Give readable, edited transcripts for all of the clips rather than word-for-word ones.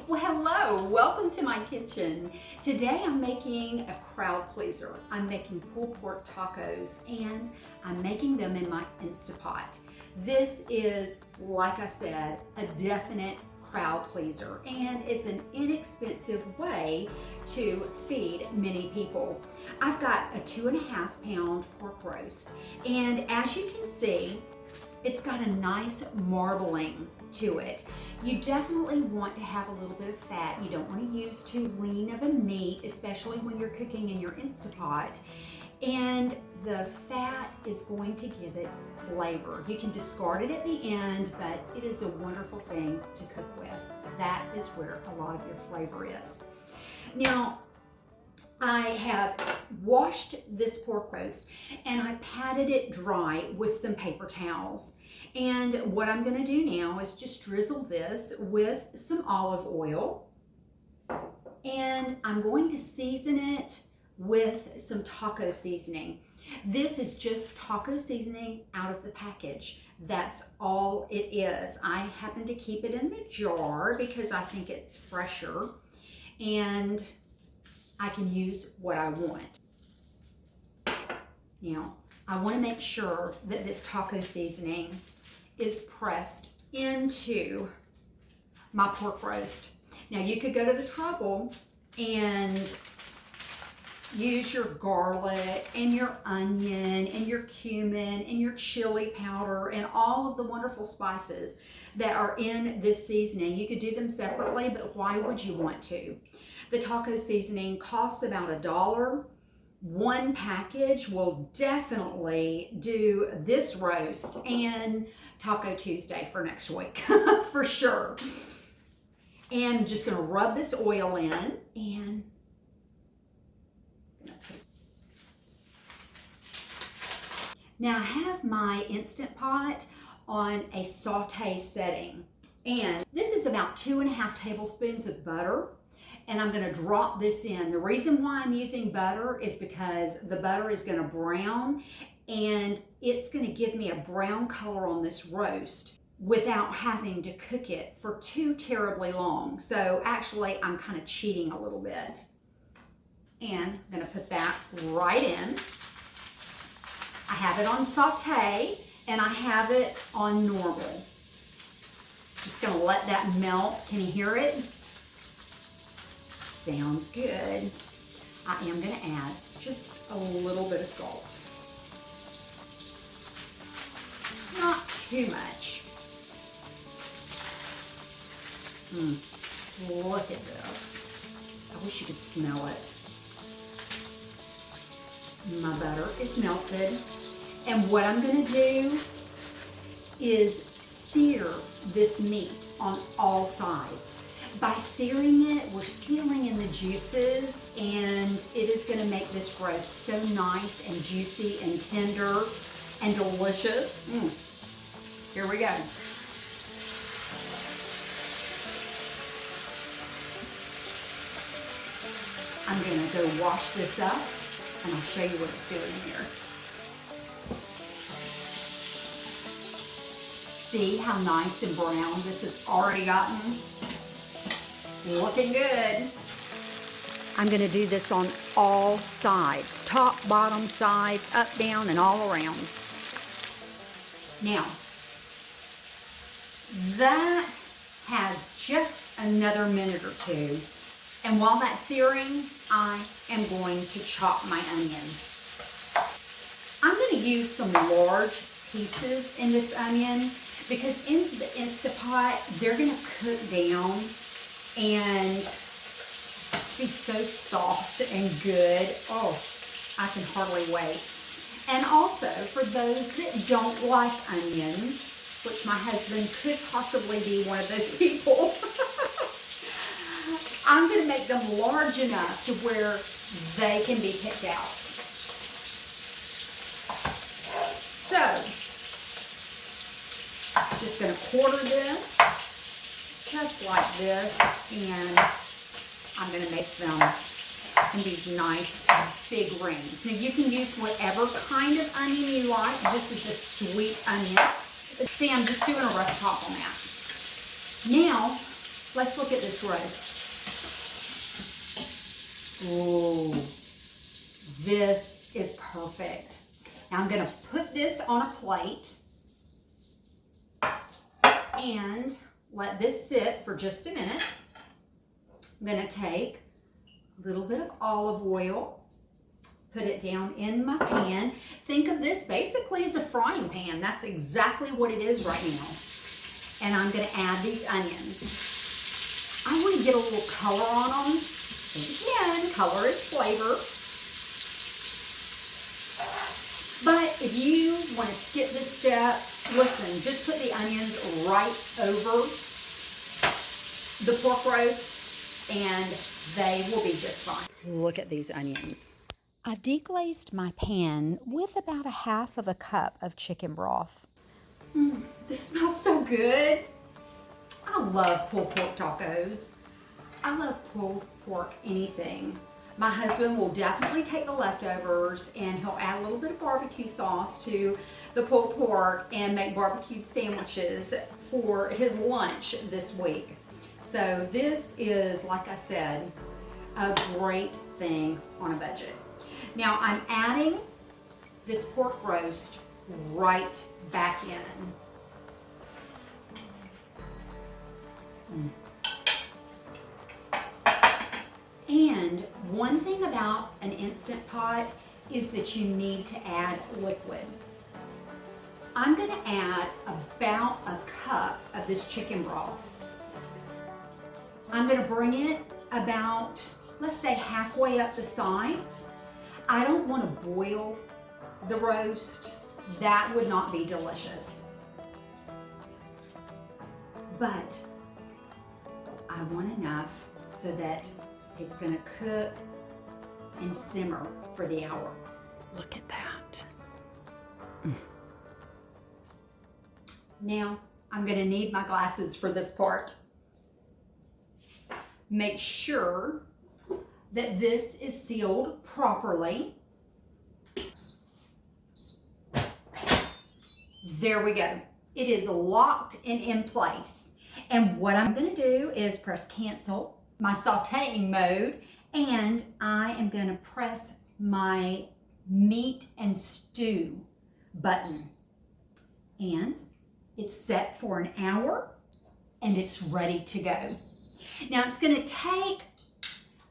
Well, hello, welcome to my kitchen. Today I'm making a crowd pleaser. I'm making pulled pork tacos and I'm making them in my Instapot. This is, like I said, a definite crowd pleaser, and it's an inexpensive way to feed many people. I've got a 2.5 pound pork roast, and as you can see, it's got a nice marbling to it. You definitely want to have a little bit of fat. You don't want to use too lean of a meat, especially when you're cooking in your Instapot. And the fat is going to give it flavor. You can discard it at the end, but it is a wonderful thing to cook with. That is where a lot of your flavor is. Now, I have washed this pork roast and I patted it dry with some paper towels. And what I'm going to do now is just drizzle this with some olive oil, and I'm going to season it with some taco seasoning. This is just taco seasoning out of the package. That's all it is. I happen to keep it in a jar because I think it's fresher and I can use what I want. Now, I want to make sure that this taco seasoning is pressed into my pork roast. Now, you could go to the trouble and use your garlic and your onion and your cumin and your chili powder and all of the wonderful spices that are in this seasoning. You could do them separately, but why would you want to? The taco seasoning costs about $1. One package will definitely do this roast and Taco Tuesday for next week, for sure. And I'm just gonna rub this oil in and now I have my Instant Pot on a saute setting. And this is about 2.5 tablespoons of butter. And I'm gonna drop this in. The reason why I'm using butter is because the butter is gonna brown and it's gonna give me a brown color on this roast without having to cook it for too terribly long. So actually, I'm kind of cheating a little bit. And I'm gonna put that right in. I have it on saute and I have it on normal. Just gonna let that melt. Can you hear it? Sounds good. I am gonna add just a little bit of salt. Not too much. Look at this. I wish you could smell it. My butter is melted. And what I'm gonna do is sear this meat on all sides. By searing it, we're sealing in the juices, and it is gonna make this roast so nice and juicy and tender and delicious. Here we go. I'm gonna go wash this up and I'll show you what it's doing here. See how nice and brown this has already gotten? Looking good. I'm gonna do this on all sides, top, bottom, sides, up, down, and all around. Now, that has just another minute or two. And while that's searing, I am going to chop my onion. I'm gonna use some large pieces in this onion because in the Instapot, they're gonna cook down and be so soft and good. Oh, I can hardly wait. And also, for those that don't like onions, which my husband could possibly be one of those people, I'm gonna make them large enough to where they can be picked out. So, just gonna quarter this, just like this, and I'm gonna make them in these nice big rings. Now you can use whatever kind of onion you like. This is a sweet onion. See, I'm just doing a rough top on that. Now, Let's look at this roast. Ooh, this is perfect. Now I'm gonna put this on a plate and let this sit for just a minute. I'm gonna take a little bit of olive oil, put it down in my pan. Think of this basically as a frying pan. That's exactly what it is right now. And I'm gonna add these onions. I want to get a little color on them. Again, color is flavor. But if you want to skip this step, listen, just put the onions right over the pork roast and they will be just fine. Look at these onions. I've deglazed my pan with about 1/2 cup of chicken broth. This smells so good. I love pulled pork tacos. I love pulled pork anything. My husband will definitely take the leftovers and he'll add a little bit of barbecue sauce to the pulled pork and make barbecued sandwiches for his lunch this week. So this is, like I said, a great thing on a budget. Now I'm adding this pork roast right back in. And one thing about an Instant Pot is that you need to add liquid. I'm going to add about 1 cup of this chicken broth. I'm going to bring it about, let's say, halfway up the sides. I don't want to boil the roast. That would not be delicious. But I want enough so that it's going to cook and simmer for the hour. Look at that. Now, I'm going to need my glasses for this part. Make sure that this is sealed properly. There we go. It is locked and in place. And what I'm going to do is press cancel, my sauteing mode, and I am going to press my meat and stew button. And it's set for an hour and it's ready to go. Now it's going to take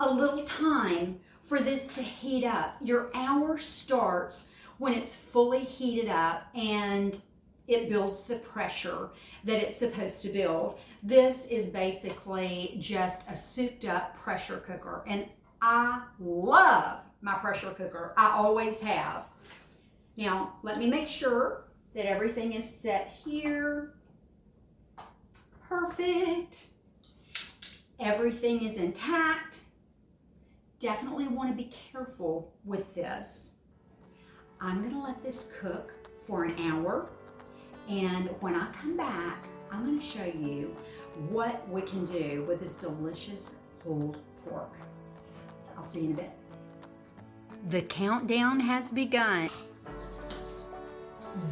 a little time for this to heat up. Your hour starts when it's fully heated up and it builds the pressure that it's supposed to build. This is basically just a souped up pressure cooker, and I love my pressure cooker. I always have. Now, let me make sure that everything is set here. Perfect. Everything is intact. Definitely want to be careful with this. I'm going to let this cook for an hour. And when I come back, I'm going to show you what we can do with this delicious pulled pork. I'll see you in a bit. The countdown has begun.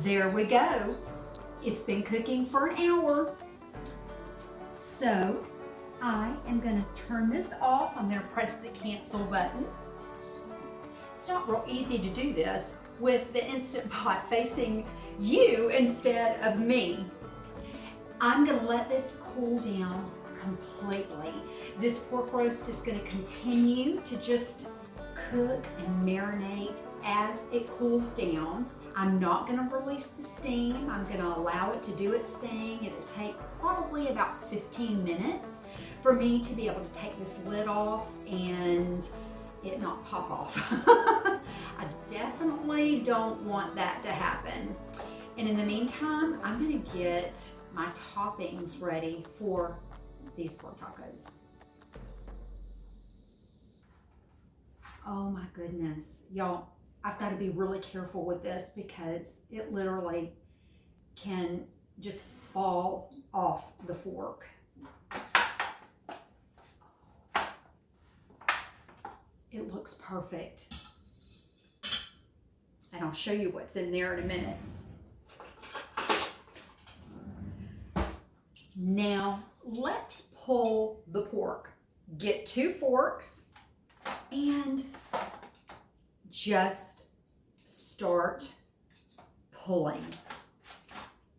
There we go. It's been cooking for an hour. So I am going to turn this off. I'm going to press the cancel button. It's not real easy to do this with the Instant Pot facing you instead of me. I'm going to let this cool down completely. This pork roast is going to continue to just cook and marinate as it cools down. I'm not going to release the steam. I'm going to allow it to do its thing. It'll take probably about 15 minutes for me to be able to take this lid off and it not pop off. I definitely don't want that to happen. And in the meantime, I'm going to get my toppings ready for these pork tacos. Oh my goodness, y'all, I've got to be really careful with this because it literally can just fall off the fork. It looks perfect. And I'll show you what's in there in a minute. Now, let's pull the pork. Get 2 forks and just start pulling.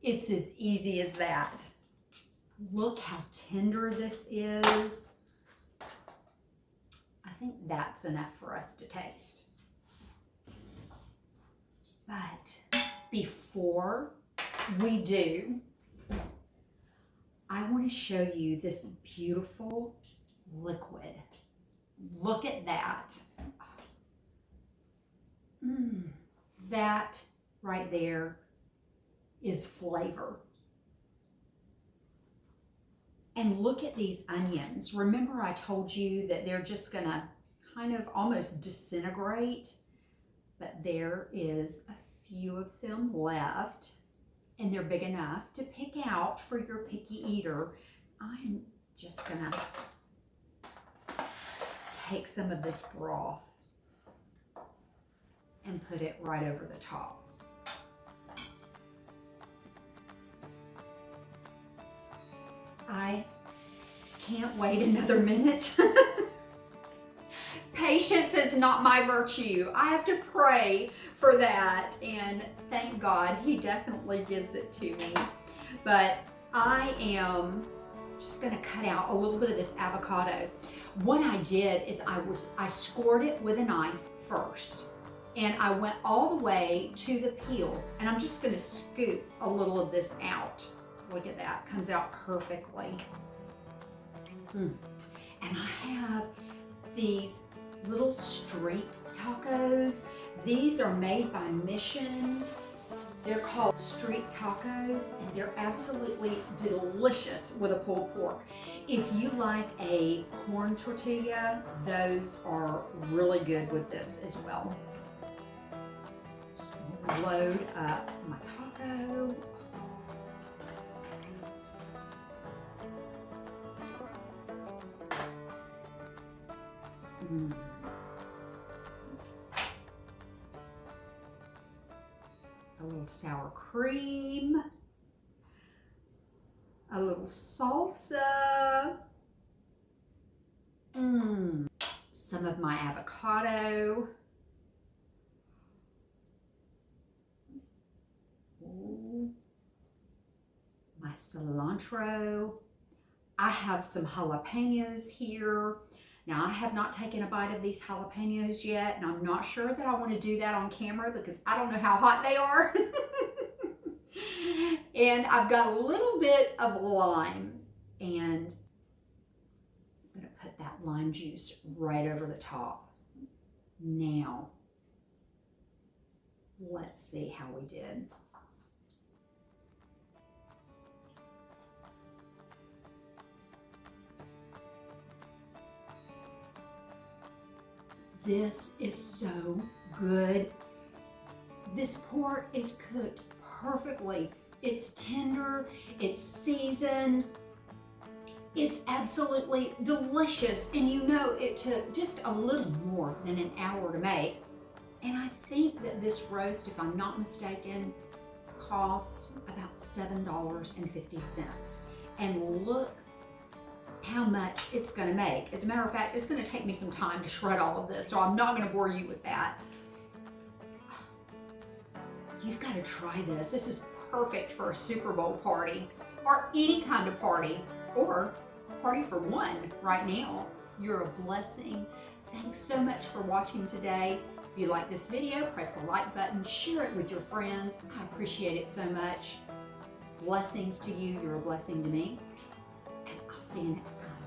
It's as easy as that. Look how tender this is. I think that's enough for us to taste. But before we do, I want to show you this beautiful liquid. Look at that. That right there is flavor. And look at these onions. Remember I told you that they're just gonna kind of almost disintegrate, but there is a few of them left, and they're big enough to pick out for your picky eater. I'm just gonna take some of this broth and put it right over the top. I can't wait another minute. Patience is not my virtue. I have to pray for that, and thank God he definitely gives it to me. But I am just gonna cut out a little bit of this avocado. What I did is I scored it with a knife first, and I went all the way to the peel, and I'm just gonna scoop a little of this out. Look at that, comes out perfectly. And I have these little street tacos. These are made by Mission. They're called street tacos, and they're absolutely delicious with a pulled pork. If you like a corn tortilla, those are really good with this as well. Just gonna load up my taco. A little sour cream, a little salsa, some of my avocado, my cilantro. I have some jalapenos here. Now, I have not taken a bite of these jalapenos yet, and I'm not sure that I want to do that on camera because I don't know how hot they are. And I've got a little bit of lime, and I'm going to put that lime juice right over the top. Now, let's see how we did. This is so good. This pork is cooked perfectly. It's tender, it's seasoned, it's absolutely delicious. And you know, it took just a little more than an hour to make. And I think that this roast, if I'm not mistaken, costs about $7.50. And look how much it's gonna make. As a matter of fact, it's gonna take me some time to shred all of this, so I'm not gonna bore you with that. You've gotta try this. This is perfect for a Super Bowl party, or any kind of party, or party for one right now. You're a blessing. Thanks so much for watching today. If you like this video, press the like button, share it with your friends. I appreciate it so much. Blessings to you. You're a blessing to me. See you next time.